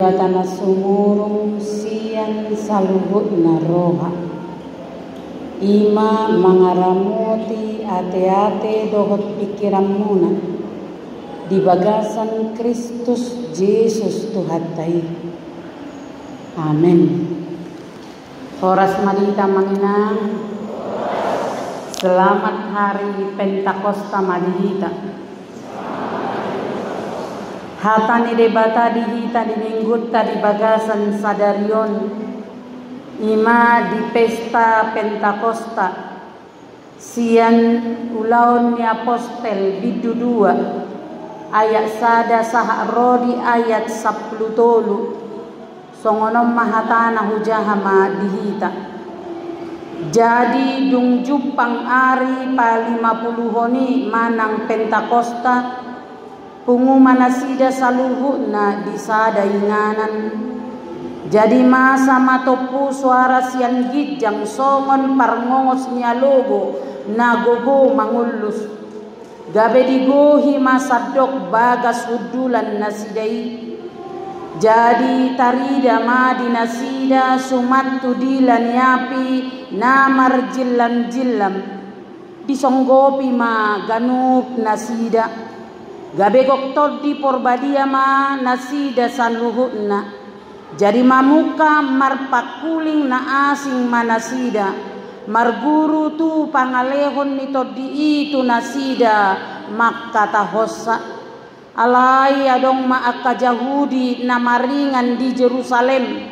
Batana sumurung sian saluhutna roha. Ima mangaramuti ate-ate dohot pikiramuna di bagasan Kristus Yesus Tuhatai. Amin. Horas madita manginang. Selamat hari Pentakosta madihita. Hatani debata dihita di mingguta di bagasan sadarion. Ima di pesta Pentakosta. Sian ulaun ni apostel bidu 2 ayat sada saha rodi ayat 10 tolu. Songonom mahatana hujahama dihita. Jadi dung jupang ari pa 50 honi manang Pentakosta. Pungu manasida saluhuna di sada inganan. Jadi masa matopu suara sian gijang songon parngongos nyalogo nagogo mangulus. Gabe digohi masadok bagas hudulan nasidai. Jadi tarida madi nasida sumattu dilan yapi namar jillam jillam. Disonggopi ma ganuk nasida. Gabe gok di porbadia ma nasida saluhutna. Jadi mamuka marpakuling na asing manasida. Marguru tu pangalehon ni todi itu nasida makkata hossa. Alai adong maaka Yahudi na maringan di Jerusalem.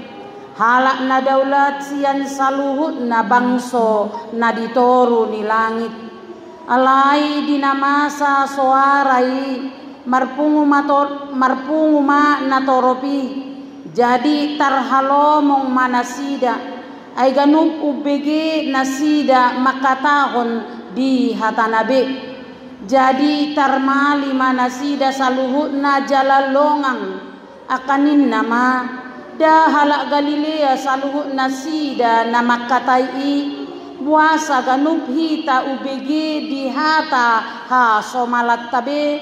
Halak na daulat sian saluhut na bangso na ditoru ni langit. Alai dinamasa soarai marpungu ma natoropi. Jadi tarhalomong manasida ay ganuk ubege nasida makatahon di hatanabe. Jadi tarmali manasida saluhutna jalalongang akanin nama dahala Galilea saluhut nasida namakatai buasa ganuk hita ubege di hata ha somalat tabe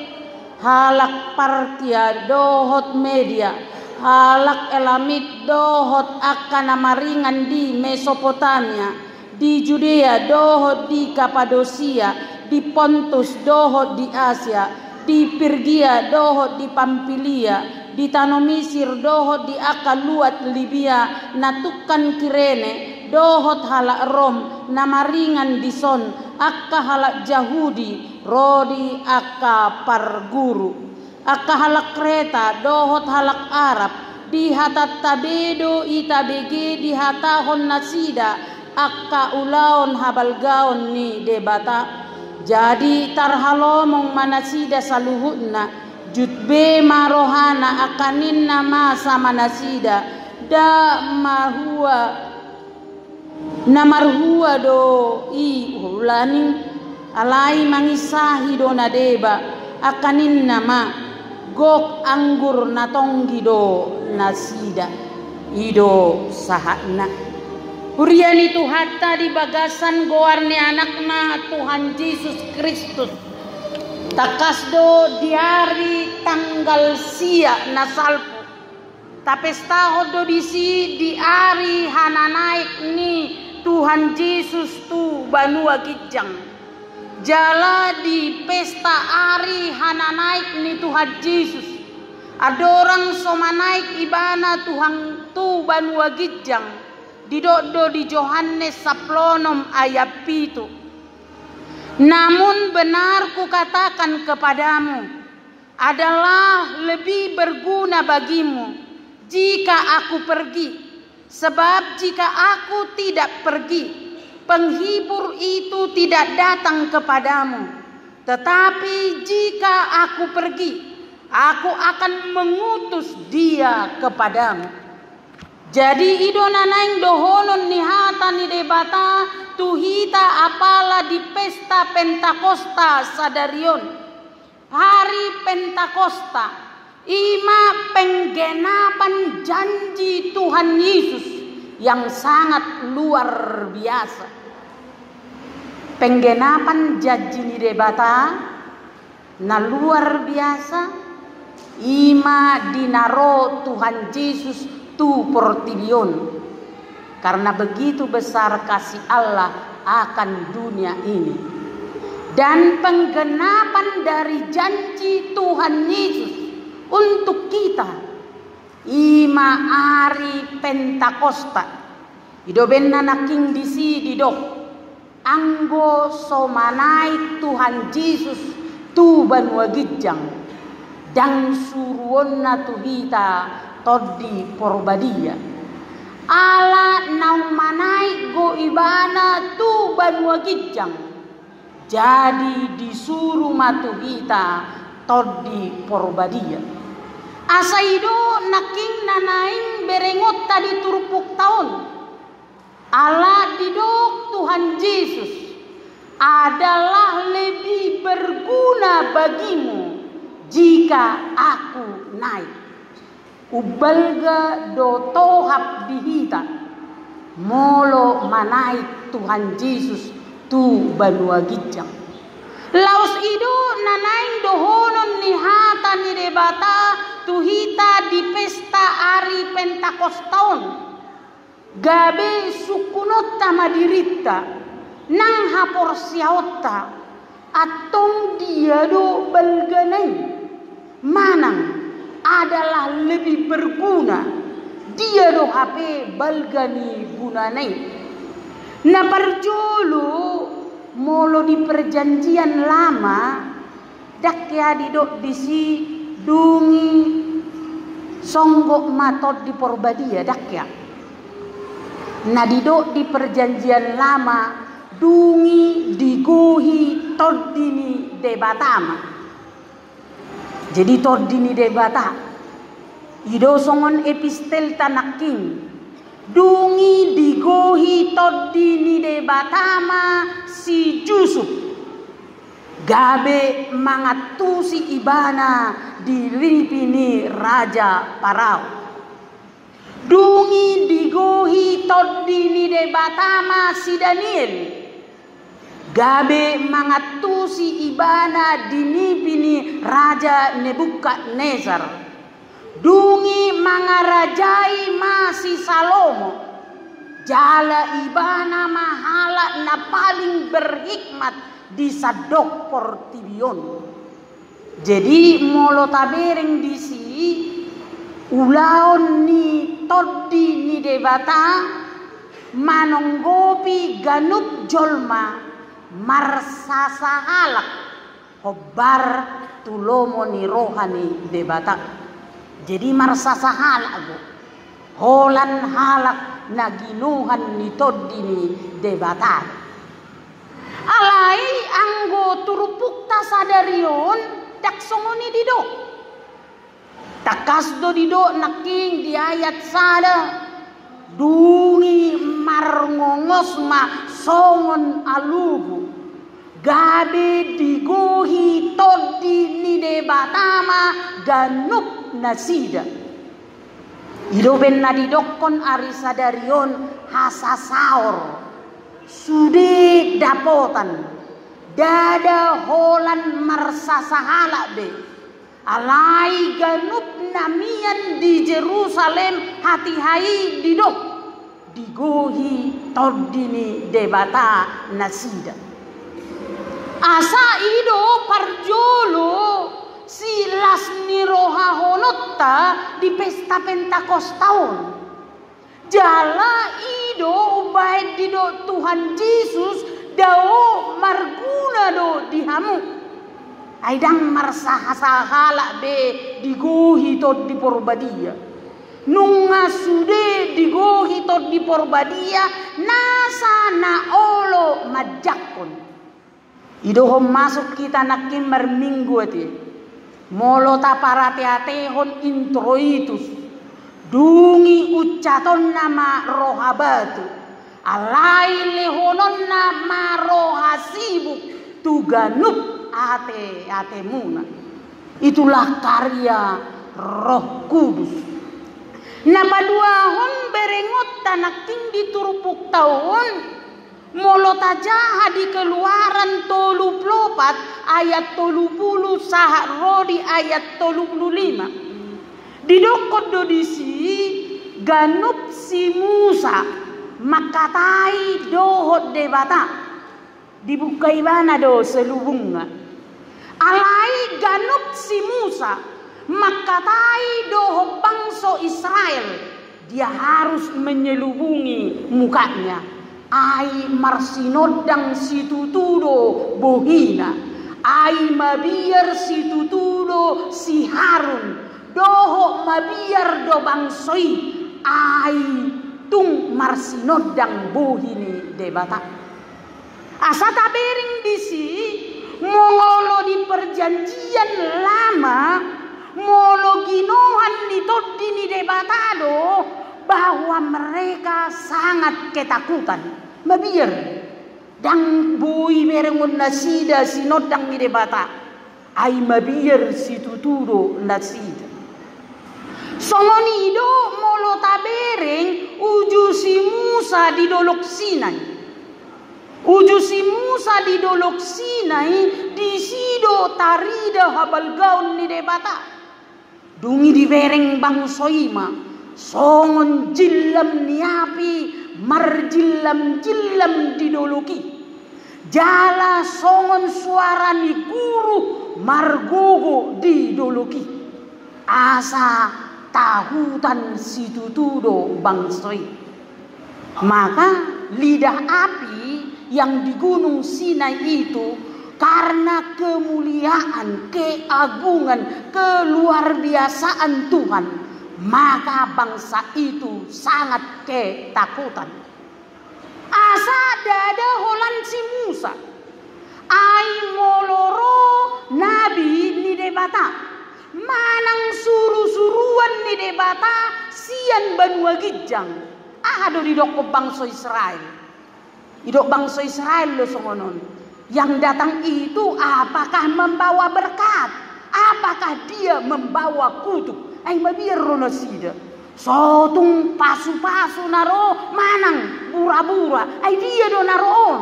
halak partia dohot media halak elamit dohot akan amaringan di Mesopotamia, di Judea dohot di Kapadosia, di Pontus dohot di Asia, di Pirgia dohot di Pamfilia, di Tanah Mesir dohot di akaluat Libya, natukan Kirene dohot halak Rom, namaringan di Son, akka halak Yahudi, rodi akka parguru. Akka halak Kreta dohot halak Arab di hatat tabedo itabege di hatahon nasida akka ulaon habalgaon ni debata. Jadi tarhalomong manasida saluhutna jutbe marohana akanin nama sama nasida da mahua namarhua do i hulaning alai mangisahi do nadeba akanin nama gok anggur natonggi do nasida ido sahakna huriani tu hatta di bagasan goarni anakna Tuhan Yesus Kristus takasdo diari tanggal sia nasalpu tapesta do disi di ari hananaik ni Tuhan Yesus tu banua kijang jala di pesta ari hananaik ni Tuhan Yesus. Ada orang somanaik ibana Tuhan tu banua gijang. Didodo di Yohanes saplonom ayat 7. Namun benar ku katakan kepadamu, adalah lebih berguna bagimu jika aku pergi. Sebab jika aku tidak pergi, penghibur itu tidak datang kepadamu. Tetapi jika aku pergi, aku akan mengutus dia kepadamu. Jadi idona naing dohonon nihata ni debata tuhita apala di pesta Pentakosta sadarion. Hari Pentakosta ima penggenapan janji Tuhan Yesus yang sangat luar biasa. Penggenapan janji ni debata na luar biasa Ima dinaro Tuhan Yesus tu portibion. Karena begitu besar kasih Allah akan dunia ini. Dan penggenapan dari janji Tuhan Yesus untuk kita. Ima ari Pentakosta. Ido benna naking disi didok. Anggo somanai Tuhan Yesus tu banua gijang. Dan suruonna tu hita todi porbadia. Ala naung manai go ibana tu banua gijang. Jadi disuruh matu kita todi porbadia. Asaido naking nanaing berengot tadi turupuk tahun. Ala didok Tuhan Yesus adalah lebih berguna bagimu jika aku naik. Ubalga do tohap dihita molo manaik Tuhan Yesus tu banua gijang. Laos ido nanaing dohonon ni hata ni debata tu hita di pesta ari Pentakostaon. Gabe sukunota madirita nang hapor siaota atong dia do balganay manang adalah lebih berguna. Dia do HP balgani gunanai. Na parjolo molo di perjanjian lama dak ya didok disi dungi songgok matot di porbadia dak ya. Na didok di perjanjian lama dungi diguhi todini debatama. Jadi todini debata ido songon epistel tanaking dungi digohi todini debatama si Yusuf gabe mangatusi ibana diripini Raja Parao. Dungi digohi todini debatama si Daniel gabe mangatusi ibana dinipini Raja Nebukadnezar. Dungi mangarajai masih Salomo. Jala ibana mahala na paling berhikmat di sadok portibion. Jadi molo tabereng disi ulaon ni toddi ni debata manonggopi ganup jolma marsasa halak hobar tulomo ni rohani debata. Jadi marsasa halak go holan halak naginuhan ni toddi ni debata. Alai anggo turupukta sadarion dak songoni didok takasdo didok naking di ayat sada dungi marngongos ma songon alubu gabe digohi toddi ni debatama ganup nasida ido benna didokon ari sadarion hasasaor sude dapotan dada holan marsasahala be alai ganup namian di Jerusalem hati hai didok digohi todini debata nasida asa ido parjolo silas ni roha honotta di pesta Pentakostaon jala ido ubaid dido Tuhan Yesus dao marguna do dihamu aidang marsahasahala be digohi tod di porbadia nunga sude digohi tod di porbadia nasa na olo majakon idohom masuk kita nakim merminggu ati molo taparate-atehon introitus dungi ucaton nama rohabatu alai lehonon nama rohasibuk tuganup ate muna. Itulah karya Roh Kudus. Napaduahon berengot tanaking diturupuk taon Molo tajaha di Keluaran 34 ayat 30 saha rodi ayat 35. Didokot do disi ganup si Musa makatai dohot debata dibukai bana do selubunga. Alai ganup si Musa makatai dohot bangsa Israel, dia harus menyelubungi mukanya. Ai marsinodang si tutudo bohina, ai mabiar si tutudo si Harun, doho mabiar do bangsoi, ai tung marsinodang bohini debata. Asa tabering disi molo di perjanjian lama, molo ginohan ni todini debatado bahwa mereka sangat ketakutan. Mabiar dang bui merengun nasida sinodang ni debata. Ai mabiar si tutudo nasida. Songonido molo tabereng uju si Musa di dolok Sinai. Uju si Musa di dolok Sinai di sido tarida habal gaun ni debata. Dungi di bereng bang soima. Songon jillam niapi marjillam jillam didoloki. Jala songon suara ni guru margogo didoloki. Asa tahutan si tutudo bangsoi. Maka lidah api yang di gunung Sinai itu karena kemuliaan, keagungan, keluarbiasaan Tuhan, maka bangsa itu sangat ketakutan. Asa dada holan si Musa, ai moloro nabi ni debata, manang suru-suruan ni debata sian banua gijang. Ado di doko bangsa Israel, idok bangsa Israel lo songonon. Yang datang itu apakah membawa berkat? Apakah dia membawa kutuk? Ay mabiar rono sida. Sotung pasu-pasu naro manang bura-bura. Ay dia do naroon.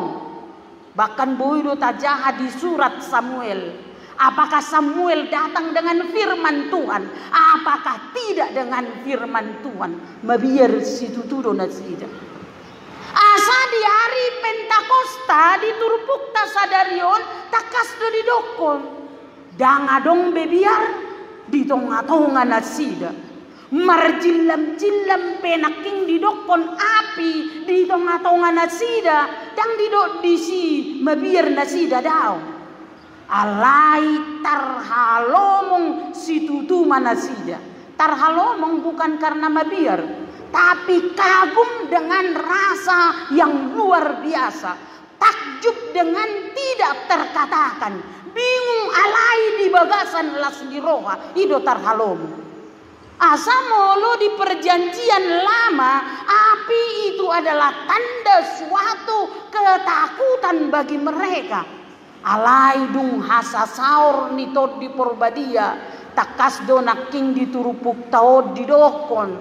Bahkan boy do tajaha di surat Samuel. Apakah Samuel datang dengan firman Tuhan? Apakah tidak dengan firman Tuhan? Mabiar si tutudo nasida. Asa di hari Pentakosta di Turupukta sadarion takas do di dokon. Dangadong bebiar di tonga-tonga nasida. Marjilam-jilam penaking di dokon api di tonga-tonga nasida. Dang di dok disi mabiar nasida daw. Alai tarhalomong si tutuma nasida. Tarhalomong bukan karena mabiar, tapi kagum dengan rasa yang luar biasa, takjub dengan tidak terkatakan, bingung alai di bagasan lasni roha ido tarhalom. Asa molo di perjanjian lama, api itu adalah tanda suatu ketakutan bagi mereka. Alai dung hasa saur ni tod di porbadia, takas do naking di turupuk taod di dokon.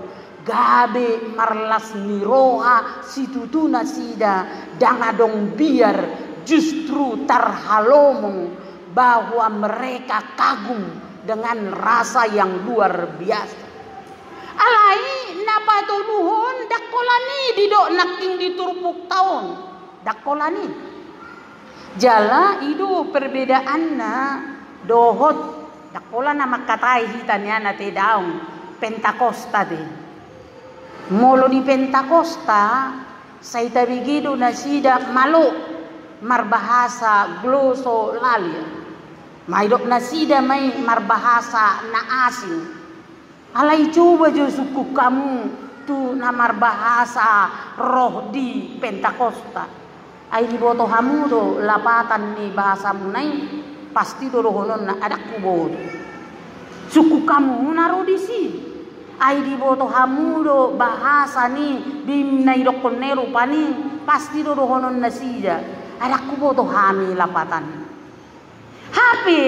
Gabe marlas niroha situtuna sida dangadong biar justru tarhalomong bahwa mereka kagum dengan rasa yang luar biasa. Alai napatuluhon dakolani didok naking diturpuk tahun dakolani. Jala itu perbedaanna dohot dakola nama katai hitanya nate daun Pentakosta deh. Molo di Pentakosta saya tabigido na sida malo marbahasa gloso lalia. Maidok na sida may marbahasa na asing. Alay coba jo suku kamu tu na marbahasa roh di Pentakosta. Ay di boto hamu do lapatan ni bahasa munay pasti do rohonon na adak kubo. Suku kamu naro di sini. Ay di boto hamudo bahasa ni bimnay dokonero pani pasti do rohonon na sida adak ko boto hami lapatan hape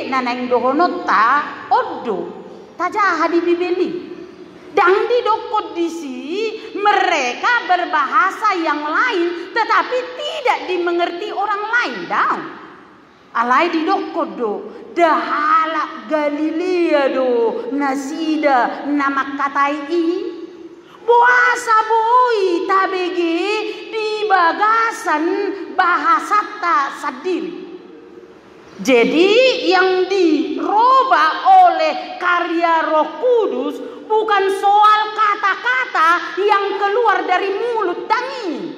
nanang dohonot ta oddo tajaha di bibeli dang di dokot disi mereka berbahasa yang lain tetapi tidak dimengerti orang lain dong. Alai di dokot do dahala Galilea do nasida nama katai i boasa boi tabege di bagasan bahasa tak sadiri. Jadi yang dirubah oleh karya Roh Kudus bukan soal kata-kata yang keluar dari mulut dangi,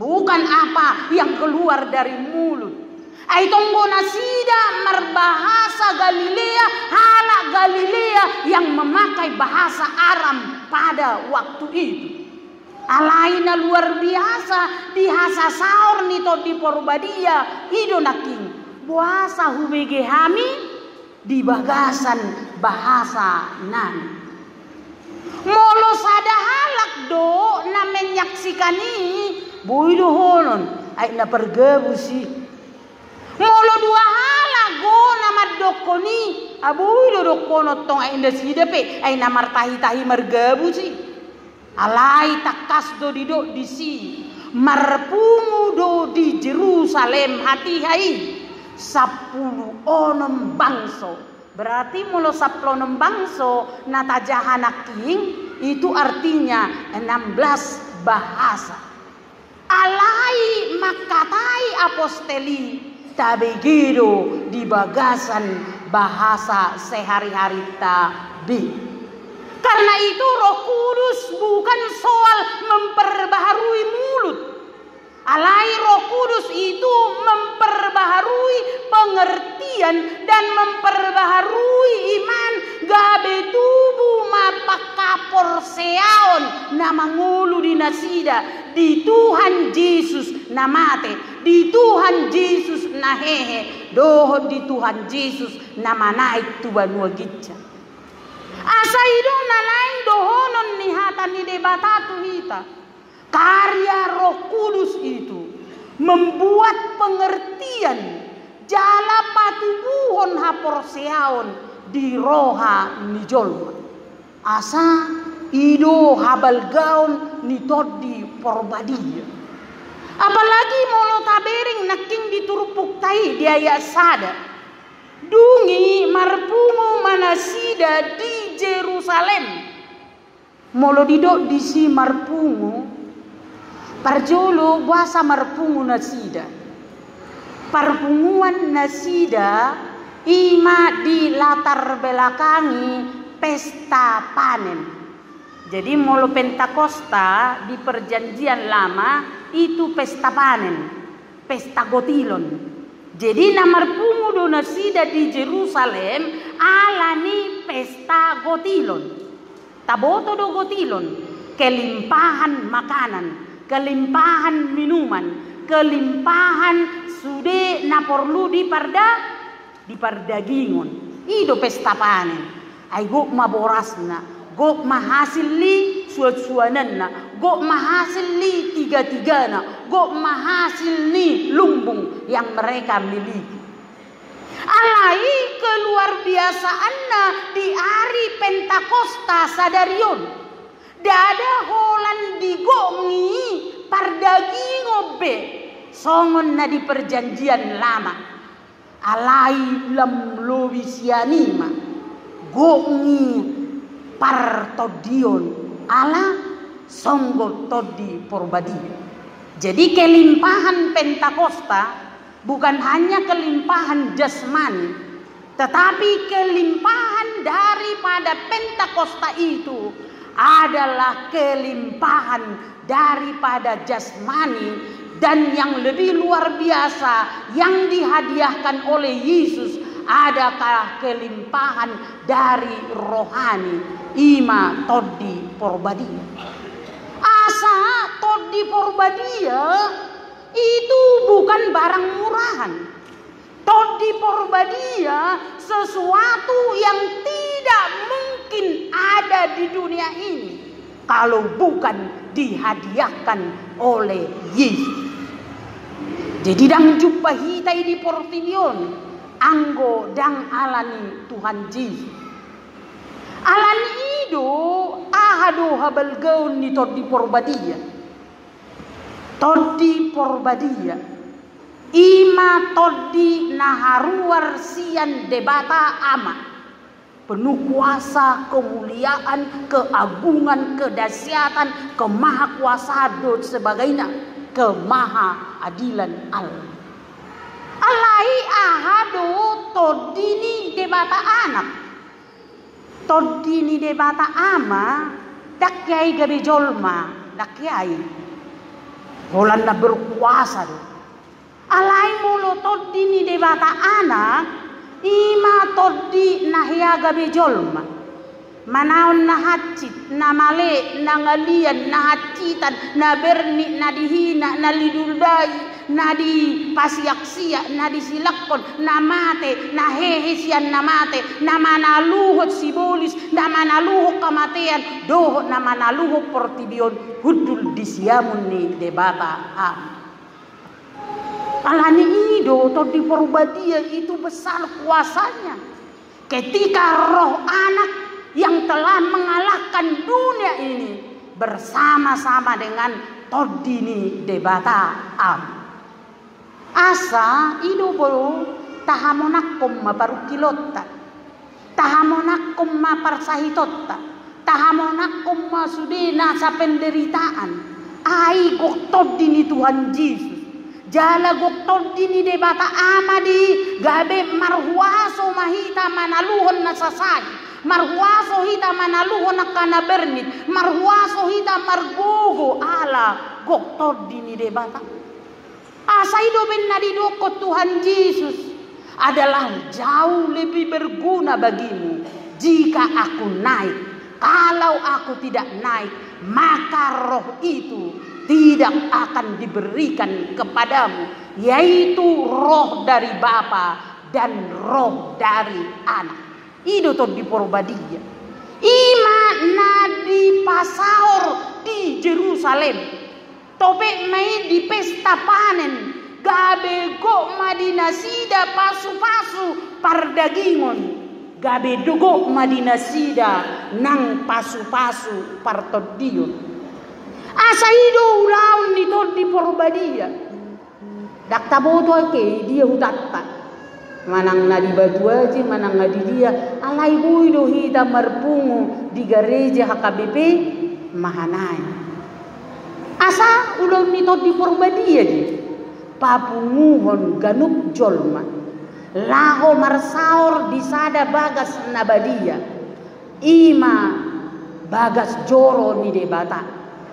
bukan apa yang keluar dari mulut. Aitonggo nasida merbahasa Galilea, hala Galilea yang memakai bahasa Aram pada waktu itu. Alaina luar biasa di hasa saur nito di Porbadia ido naking. Puasa hubege hami di bagasan bahasa nan. Molo sada halak do na menyaksikan buido honon ay na pergebusi. Molo dua halak go na madokoni abuido dokono tong ay na sidape ay na martahi-tahi margebusi. Alai takas do dido disi marpungu do di Jerusalem hati hai 10 onom bangso. Berarti mulo 10 bangso natajahanaking itu artinya 16 bahasa. Alai makatai aposteli tabegido di bagasan bahasa sehari-hari tabi. Karena itu Roh Kudus bukan soal memperbaharui mulut. Alai Roh Kudus itu memperbaharui pengertian dan memperbaharui iman. Gabe tubuh mapakapor seaon nama ngulu di nasida di Tuhan Yesus namate, di Tuhan Yesus nahehe, dohon di Tuhan Yesus nama naik tuban wagitja. Asaido nalain dohonon nihatan ni debatatu hita. Karya Roh Kudus itu membuat pengertian jala patubuhon haporseaon di roha ni jolma. Asa ido habal gaun ni todi Porbadia. Apalagi molo tabering naking diturupuk tai dia sada. Dungi marpungu manasida di Jerusalem. Molo didok disi marpungu parjolo buasa marpungu nasida. Parpunguan nasida ima di latar belakangi pesta panen. Jadi molo Pentakosta di perjanjian lama itu pesta panen, pesta gotilon. Jadi namarpungu do nasida di Jerusalem alani pesta gotilon. Taboto do gotilon, kelimpahan makanan, kelimpahan minuman, kelimpahan sude na perlu dipardagingon. Ido pesta panen. Ay go maborasna, go mahasil li suat-suananna, go mahasil li tiga-tigana, go mahasil ni lumbung yang mereka miliki. Alai keluar biasaanna di hari Pentakosta sadarion. Dada holan digongi pardagingo be songon na di perjanjian lama. Alai lam lobisianima gongi partodion ala songgo todi Porbadia. Jadi kelimpahan Pentakosta bukan hanya kelimpahan jasmani, tetapi kelimpahan daripada Pentakosta itu adalah kelimpahan daripada jasmani. Dan yang lebih luar biasa yang dihadiahkan oleh Yesus adakah kelimpahan dari rohani. Ima todi Porbadia. Asa todi Porbadia itu bukan barang murahan. Todi Porbadia sesuatu yang tidak mungkin ada di dunia ini kalau bukan dihadiahkan oleh Yesus. Jadi dang jumpa hitai di Portidion anggo dang alani Tuhan Yesus. Alani ido ahado habal gaun ni todi porbadia. Todi porbadia. Ima todi naharuar sian debata ama. Penuh kuasa, kemuliaan, keagungan, kedahsyatan, kemahakuasaan dan sebagainya. Kemahaadilan Allah. Alai ahado todini debata anak. Todini debata ama dakyai gabe jolma dakyai. Holanda berkuasa do. Alai mulo todini debata anak ima todi nahya gabe jolma. Manaon na hacit, na male, na ngalian, na hacitan, na berni, na dihina, na liduldai, na di pasiaksia, na disilakon, na mate, na hehesian na mate, na manaluhot sibolis, na manaluhot kamatean, dohot na manaluhot portibion, hudul disiamun ni debata am. Alani ido atau di Porbadia itu besar kuasanya. Ketika roh anak yang telah mengalahkan dunia ini bersama-sama dengan todini debata am. Asa ido bolu tahamonakum maparukilotta, tahamonakum maparsahitotta, tahamonakum masudena sa penderitaan. Ai gok todini Tuhan Yesus. Jala gok todini debata amadi gabe marhuaso mahita manaluhon na sasadi. Marhuaso hita manaluhon na kanabernit. Marhuaso hita margugo ala gok todini debata. Asaido ben nadidoko Tuhan Yesus adalah jauh lebih berguna bagimu jika aku naik. Kalau aku tidak naik, maka roh itu tidak akan diberikan kepadamu, yaitu roh dari Bapa dan roh dari Anak. Itu tuh di Porbadia. Ima nadi pasaor di Jerusalem. Tope mai di pesta panen. Gabe go madinasida pasu-pasu pardagingon. Gabe dugo madinasida nang pasu-pasu partodion. Asaido ulaun nito di Porbadia. Dakta boto ke dia hutatta. Manang na di batu aja, manang na di dia. Alai buido hita marpungu di gereja HKBP mahanai. Asa ulaun nito di Porbadia di. Papunguhon ganup jolma. Laho marsaor di sada bagas nabadia. Ima bagas joro ni debata.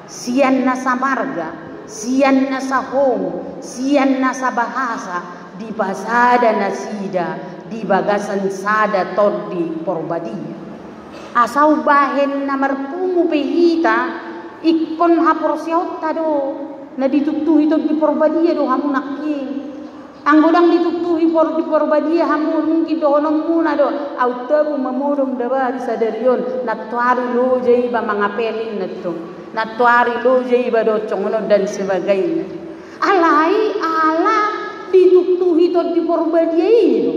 Sian na sa marga, sian na sa home, sian na sa bahasa, di pasada na sida, di bagasan sada tod di Porbadia. Asaw bahen na marpungu pehita, ikon hapor siyota do, na ditugtuhi tod di Porbadia do hamu naking. Ang godang ditugtuhi di Porbadia hamu mungkin dohonong muna do, autabu mamodong daba di sadarion, natuari lojay ba mga pelin na to. Natuari lojay ba do congono dan sebagainya. Alai ala ditugtuhi tod di Porbadia itu.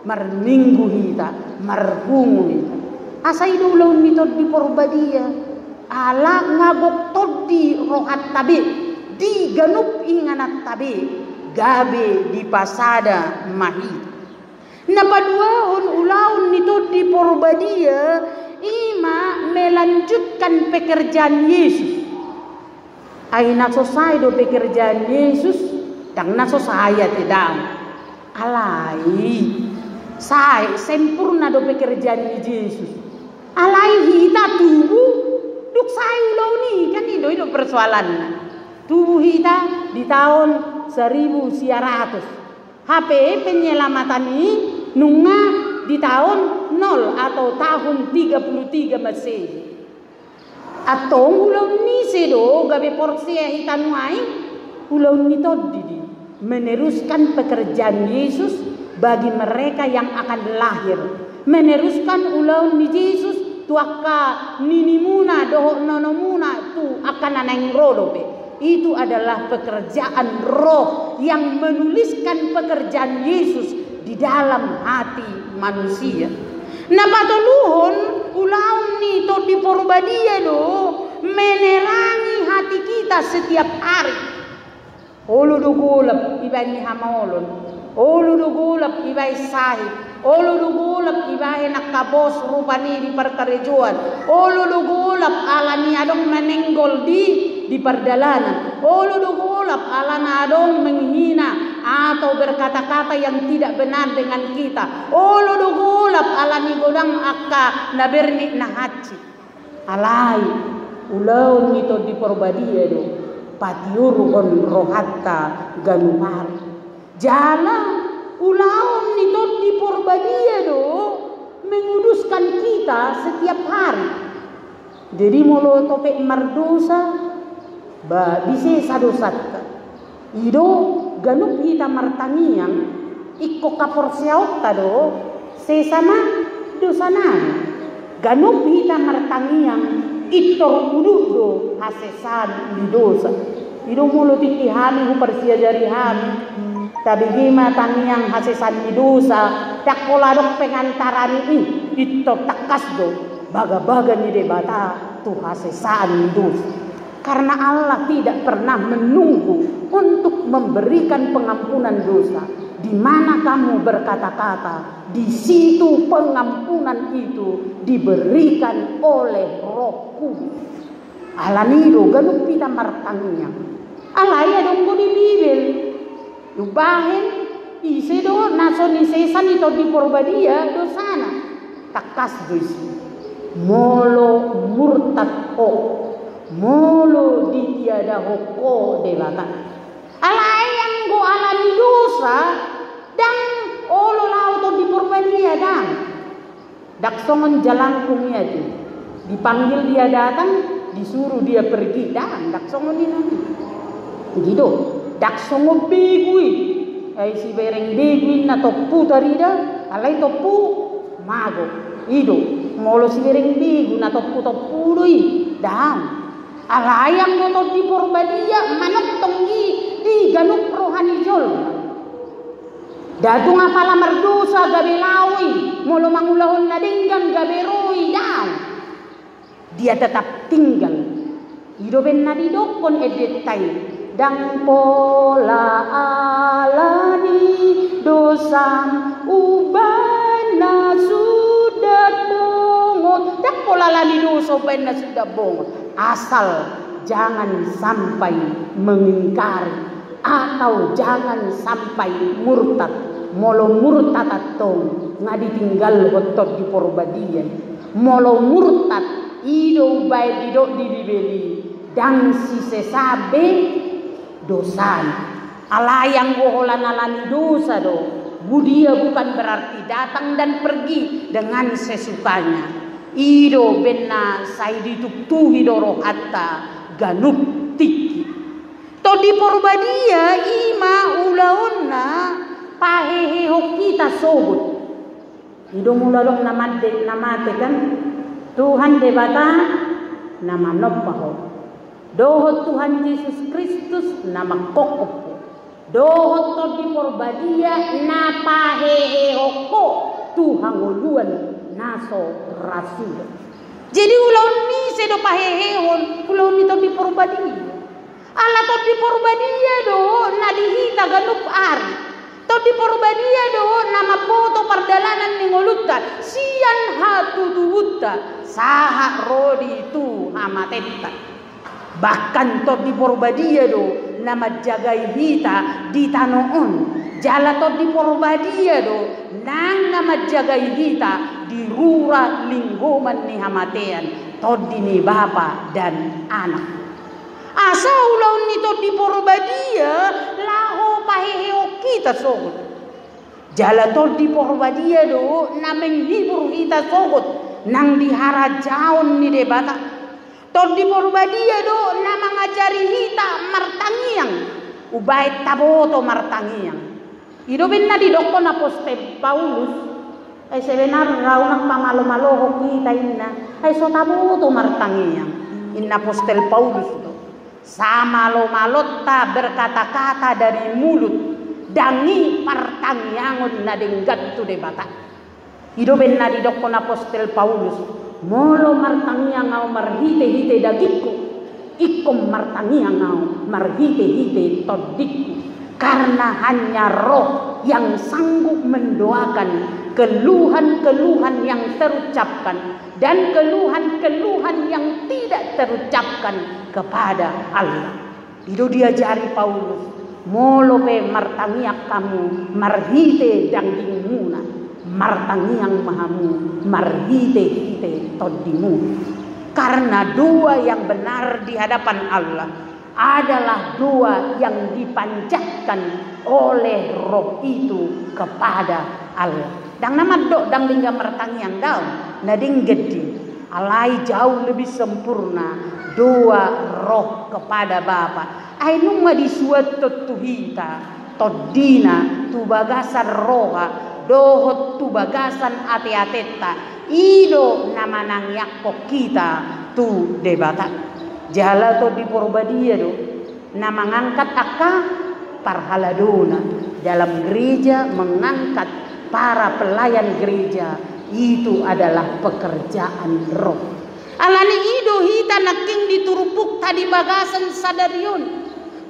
Marminggu hita, marhungu hita. Asay dulaw ni tod di Porbadia. Ala ngabok tod di rohat tabi, di ganup inganat tabi. Gabe di pasada mahit. Napaduahon ulaun nito di Porbadia, ima melanjutkan pekerjaan Yesus. Ay nasosay do pekerjaan Yesus, dang nasosaya tidak. Alai, say sempurna do pekerjaan Yesus. Alai hita tubuh, duk say ulaw ni kan itu persoalan. Tubuh hita di tahun 1900. HP penyelamatan ini nunga di tahun 0 atau tahun 33 Masehi. Atau ulau ni sedo gabe porsia hitanuai ulau ni todidi meneruskan pekerjaan Yesus bagi mereka yang akan lahir. Meneruskan ulau ni Yesus tuaka ninimuna doho nonomuna tu akan aneng rolobe. Itu adalah pekerjaan roh yang menuliskan pekerjaan Yesus di dalam hati manusia. Napatuluhon Ulaun ni to di porbadia do menerangi hati kita setiap hari. Olu do golap ibai ni hamaolon. Olu do golap ibai sahib. Olu do golap ibai nakabos rupani di perkarejuan. Olu do golap alani adong menenggol di perdalanan. Olu do golap alana adong menghina atau berkata-kata yang tidak benar dengan kita. Olu do golap alani godang akka naberni na haji. Alai ulaun ito di porbadia do patiurun rohatta ganumari. Jalan ulaun ito di porbadia do menguduskan kita setiap hari. Jadi molo topek mardosa ba bise sadosatka. Ido ganup hita martangiang ikko kaporsiaok tado sesama dosanan. Ganup hita martangiang itor ududo hasesan di dosa. Ido molo titihami hu persia jari hami. Tabi gima tangiang hasesan di dosa. Takoladok pengantaran ini ito takas do. Baga-baga ni debata tu hasesan di dosa. Karena Allah tidak pernah menunggu untuk memberikan pengampunan dosa. Di mana kamu berkata-kata, di situ pengampunan itu diberikan oleh Roh Kudus. Alanido ganun pita martangnya. Alaya dong ko di Bibel. Yubahin isi do naso ni sesan ito di porbadia do sana. Takas do isi. Molo murtad o. Molo di tiada hoko delata. Alayang go alani dosa dan olo lauto di porbadia dan daksongon jalangkung ya di dipanggil dia datang disuruh dia pergi dan daksongon ini gitu daksongo begui si bereng begui na topu tarida alai topu mago ido molo si bereng begu na topu doi dan alayang motor di porbadia manok tonggi di ganup rohani jol. Datu ngapala merdosa gabe lawi molo mangulahon na dinggan gabe roi daw. Dia tetap tinggal. Hidoben na didokon edetai dang pola alani dosam ubana sudah bongot. Dang pola alani dosa ubana sudah bongot. Asal jangan sampai mengingkari atau jangan sampai murtad. Molo murtad atong ngadi tinggal hotot di porbadia. Molo murtad ido bae didok di bibeli dan si sesabe dosan. Alayang goholan alani dosa do. Budia bukan berarti datang dan pergi dengan sesukanya. Ido benna saidi tuktuhi doro hatta ganup tiki. To di porbadia ima ulaonna pahehe kita sobut. Ido mulalong namate kan Tuhan debata nama noppaho. Dohot Tuhan Yesus Kristus nama kokop. Dohot to di porbadia na pahehe hoko Tuhan uluan naso rasul. Jadi ulaun ni sedo pahehehon ulaun nito di porbadia. Ala to di porbadia do na dihita ganup ari. To di porbadia do nama poto pardalanan ni ngolutta sian hatu tuwutta saha rodi tu hamatetta. Bahkan to di porbadia do nama jagai hita di tanoon. Jala to di porbadia do nang nama jagai hita di rura linggoman ni hamatean todi ni bapa dan anak. Asa ulaun nito di porbadia laho paheheo kita sogot. Jala to di porbadia do na menghibur kita sogot nang dihara jaon ni debata. To di porbadia do na mangajari hita martangiang ubay taboto martangiang. Ido ben na didokon apostol Paulus ay sebenar raunang pamalo-malo kita inna ay so taboto martangiang inna apostol Paulus do. Sama lo malotta berkata-kata dari mulut dangi partangiangon na denggat tu debata. Ido ben na didokon apostol Paulus Molo martangia ngau marhite-hite dagikku, ikom martangia ngau marhite-hite todikku. Karena hanya roh yang sanggup mendoakan keluhan-keluhan yang terucapkan dan keluhan-keluhan yang tidak terucapkan kepada Allah. Itu diajari Paulus. Molo pe martangiak kamu marhite dangdingmuna, martangiang mahamu marhite-hite todimu. Karena dua yang benar di hadapan Allah adalah dua yang dipanjatkan oleh roh itu kepada Allah. Dang nama dok dang lingga martangiang daun nading gede alai jauh lebih sempurna dua roh kepada Bapa. Ai numa di suatu tuhita todina tu bagasan roha dohot tu bagasan ate-ateta ido nama nang yakko kita tu debata jala to di porbadia do nama ngangkat aka parhaladona dalam gereja mengangkat para pelayan gereja itu adalah pekerjaan roh. Alani ido hita naking diturupuk tadi bagasan sadarion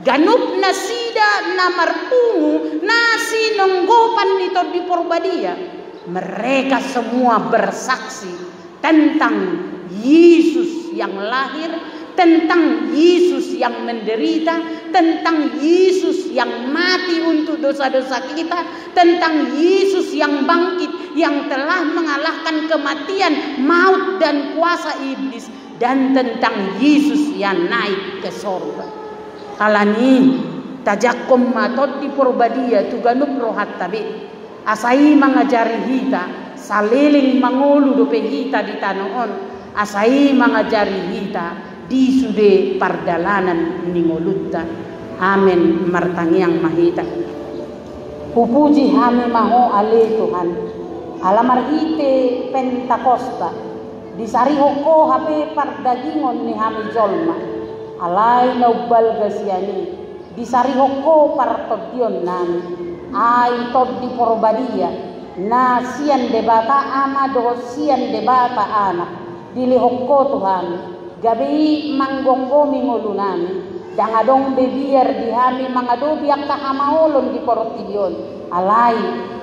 ganup nasida namarpungu nasi nonggopan nito di porbadia. Mereka semua bersaksi tentang Yesus yang lahir, tentang Yesus yang menderita, tentang Yesus yang mati untuk dosa-dosa kita, tentang Yesus yang bangkit, yang telah mengalahkan kematian, maut dan kuasa iblis, dan tentang Yesus yang naik ke sorga. Alani tajakom matot di porbadia tuganup rohat tabi asai mengajari hita saliling mangulu dope hita di tanoon asai mengajari hita di sude pardalanan ningolutta. Amin martangiang mahita pupuji hami maho ale Tuhan alamar ite Pentakosta disari hoko hape pardagingon ni hami jolma alai naubal gasiani disari hoko partodion nami ai tod di porbadia na sian debata ama do sian debata anak dili hoko Tuhan gabi manggonggomi ngolunami dangadong bebiar dihami mangadobi ak kahamaolon di porotidion alai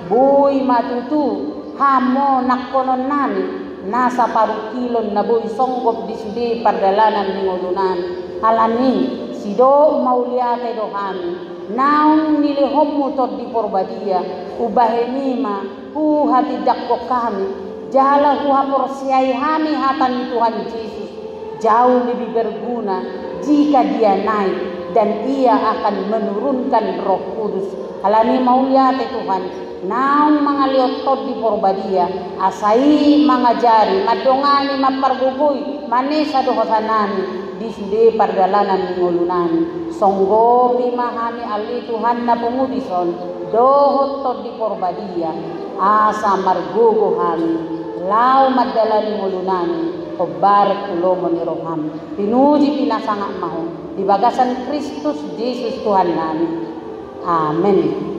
boy matutu hamo nakkonon nami nasa parukilon na boy songgop di sude pardalanan ni ngolunan alani sido mauliate do hami naung nilihom tod di porbadia ubahemima hati dakko kami jala hapor siai hami hatan Tuhan Yesus jauh lebih berguna jika dia naik dan ia akan menurunkan Roh Kudus. Alani mauliate Tuhan naung mangaliot tod di porbadia asai mangajari madongani mapargugui manesa dohosanani di sude pardalanan ngolunani songgo bimahami ali Tuhan na pungudison dohot tod di porbadia asa margogo hami lau madalani ngolunani obar kulomo ni roham pinuji pinasangak maho di bagasan Kristus Yesus Tuhan nami. Amin.